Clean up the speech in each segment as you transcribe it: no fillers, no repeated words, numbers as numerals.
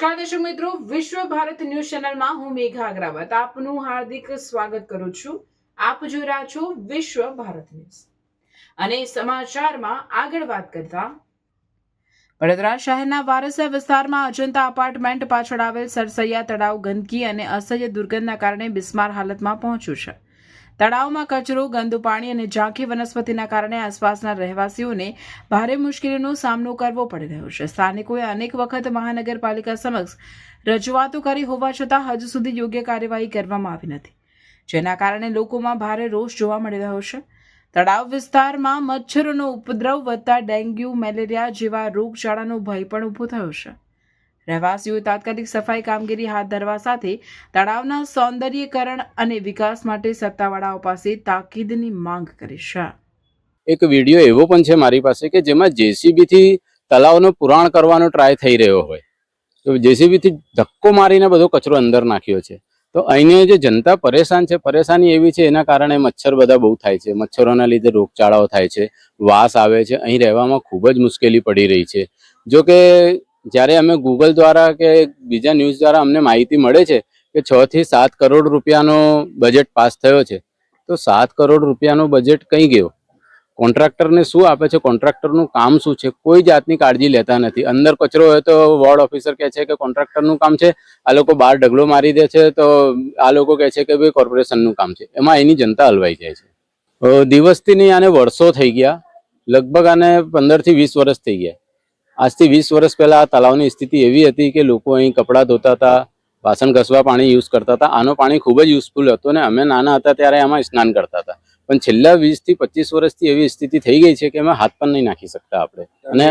નમસ્કાર દર્શક મિત્રો, વિશ્વ ભારત ન્યૂઝ ચેનલમાં હું મેઘા અગ્રવાલ આપનું હાર્દિક સ્વાગત કરું છું। આપ જોઈ રહ્યા છો વિશ્વ ભારત ન્યૂઝ અને સમાચારમાં આગળ વાત કરતા વડોદરા શહેરના વારસા વિસ્તારમાં અજંતા અપાર્ટમેન્ટ પાછળ આવેલ સરસૈયા તળાવ ગંદકી અને અસહ્ય દુર્ગંધના કારણે બિસ્માર હાલતમાં પહોંચ્યું છે। તળાવમાં કચરો, ગંદુ પાણી અને ઝાંખી વનસ્પતિના કારણે આસપાસના રહેવાસીઓને ભારે મુશ્કેલીનો સામનો કરવો પડી રહ્યો છે। સ્થાનિકોએ અનેક વખત મહાનગરપાલિકા સમક્ષ રજૂઆતો કરી હોવા છતાં હજુ સુધી યોગ્ય કાર્યવાહી કરવામાં આવી નથી, જેના કારણે લોકોમાં ભારે રોષ જોવા મળી રહ્યો છે। તળાવ વિસ્તારમાં મચ્છરોનો ઉપદ્રવ વધતા ડેન્ગ્યુ, મેલેરિયા જેવા રોગચાળાનો ભય પણ ઊભો થયો છે। રહેવાસીઓએ તાત્કાલિક સફાઈ કામગીરી હાથ ધરવા સાથે તળાવના સૌંદર્યીકરણ અને વિકાસ માટે સત્તાવાળાઓ પાસે તાકીદની માંગ કરી છે। એક વિડીયો એવો પણ છે મારી પાસે કે જેમાં જેસીબી થી તળાવનો પુરાણ કરવાનો ટ્રાય થઈ રહ્યો હોય, તો જેસીબી થી ધક્કો મારીને બધો કચરો અંદર નાખ્યો છે। તો અહીંની જે જનતા પરેશાન છે, પરેશાની એવી છે એના કારણે મચ્છર બધા બહુ થાય છે, મચ્છરોના લીધે રોગચાળાઓ થાય છે, વાસ આવે છે, અહીં રહેવામાં ખૂબ જ મુશ્કેલી પડી રહી છે। જો કે જ્યારે અમે ગૂગલ દ્વારા કે બીજા ન્યૂઝ દ્વારા અમને માહિતી મળે છે કે 6 થી 7 કરોડ રૂપિયાનો બજેટ પાસ થયો છે, તો 7 કરોડ રૂપિયાનો બજેટ કઈ ગયો? કોન્ટ્રાક્ટરને શું આપે છે? કોન્ટ્રાક્ટરનું કામ શું છે? કોઈ જાતની કાળજી લેતા નથી। અંદર કચરો હોય તો વોર્ડ ઓફિસર કહે છે કે કોન્ટ્રાક્ટરનું કામ છે, આ લોકો બહાર ઢગલો મારી દે છે, તો આ લોકો કહે છે કે ભાઈ કોર્પોરેશનનું કામ છે। એમાં એની જનતા હલવાઈ જાય છે। દિવસથી નહીં, આને વર્ષો થઈ ગયા, લગભગ આને 15 થી 20 વર્ષ થઈ ગયા। આજથી 20 વર્ષ પહેલા આ તળાવની સ્થિતિ એવી હતી કે લોકો અહીં કપડાં ધોતા હતા, વાસણ ઘસવા પાણી યુઝ કરતા હતા। આનો પાણી ખૂબ જ યુઝફુલ હતો ને અમે નાના હતા ત્યારે આમાં સ્નાન કરતા હતા, પણ છેલ્લા 20 થી 25 વર્ષથી એવી સ્થિતિ થઈ ગઈ છે કે એમાં હાથ પણ નહીં નાખી શકતા આપણે। અને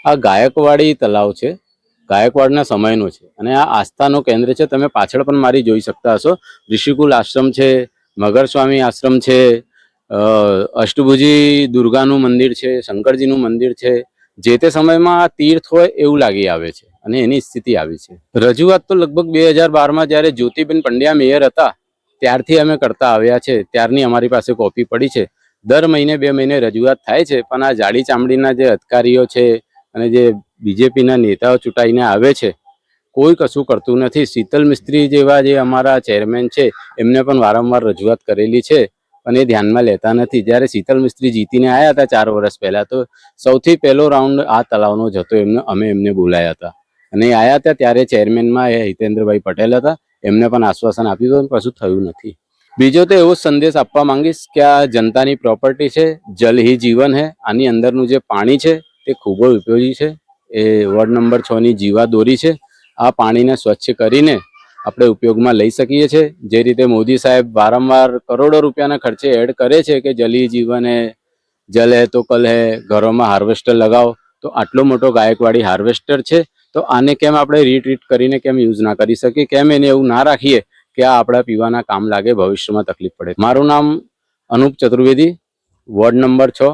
આ ગાયકવાડી તળાવ છે, ગાયકવાડના સમયનો છે અને આ આસ્થાનો કેન્દ્ર છે। તમે પાછળ પણ મારી જોઈ શકતા હશો, ઋષિકુલ આશ્રમ છે, મગર સ્વામી આશ્રમ છે, અષ્ટભુજી દુર્ગાનું મંદિર છે, શંકરજીનું મંદિર છે। જે તે સમયમાં આ તીર્થ હોય એવું લાગી આવે છે અને એની સ્થિતિ આવી છે। રજૂઆત તો લગભગ 2012માં જ્યારે જ્યોતિબેન પંડ્યા મેયર હતા ત્યારથી અમે કરતા આવ્યા છે, ત્યારની અમારી પાસે કોપી પડી છે। દર મહિને 2 મહિને રજૂઆત થાય છે, પણ આ જાડી ચામડીના જે અધિકારીઓ છે અને જે બીજેપીના નેતાઓ ચૂંટાઈને આવે છે, કોઈ કશું કરતું નથી। શીતલ મિસ્ત્રી જેવા જે અમારા ચેરમેન છે એમને પણ વારંવાર રજૂઆત કરેલી છે, પણ એ ધ્યાનમાં લેતા નથી। જ્યારે શીતલ મિસ્ત્રી જીતીને આવ્યા હતા 4 વર્ષ પહેલા, તો સૌથી પહેલો રાઉન્ડ આ તળાવનો જ હતો, અમે એમને બોલાયા હતા અને આવ્યા હતા ત્યારે ચેરમેનમાં એ હિતેન્દ્રભાઈ પટેલ હતા, એમને પણ આશ્વાસન આપ્યું, પણ કશું થયું નથી। બીજો તો એવો સંદેશ આપવા માંગીશ કે આ જનતાની પ્રોપર્ટી છે, જલ હી જીવન હે। આની અંદરનું જે પાણી છે તે ખૂબ જ ઉપયોગી છે। એ વોર્ડ નંબર 6ની જીવા દોરી છે। આ પાણીને સ્વચ્છ કરીને આપણે ઉપયોગમાં લઈ શકીએ છીએ। જે રીતે મોદી સાહેબ વારંવાર કરોડો રૂપિયાના ખર્ચે એડ કરે છે કે જલ હી જીવન હે, જલ હે તો કલ હે, ઘરોમાં હાર્વેસ્ટર લગાવો, તો આટલો મોટો ગાયકવાડી હાર્વેસ્ટર છે, તો આને કેમ આપણે રીટ્રીટ કરીને કેમ યુઝ ના કરી શકીએ? કેમ એને એવું ના રાખીએ કે આ આપણા પીવાના કામ લાગે, ભવિષ્યમાં તકલીફ પડે? મારું નામ અનુપ ચતુર્વેદી, વોર્ડ નંબર 6,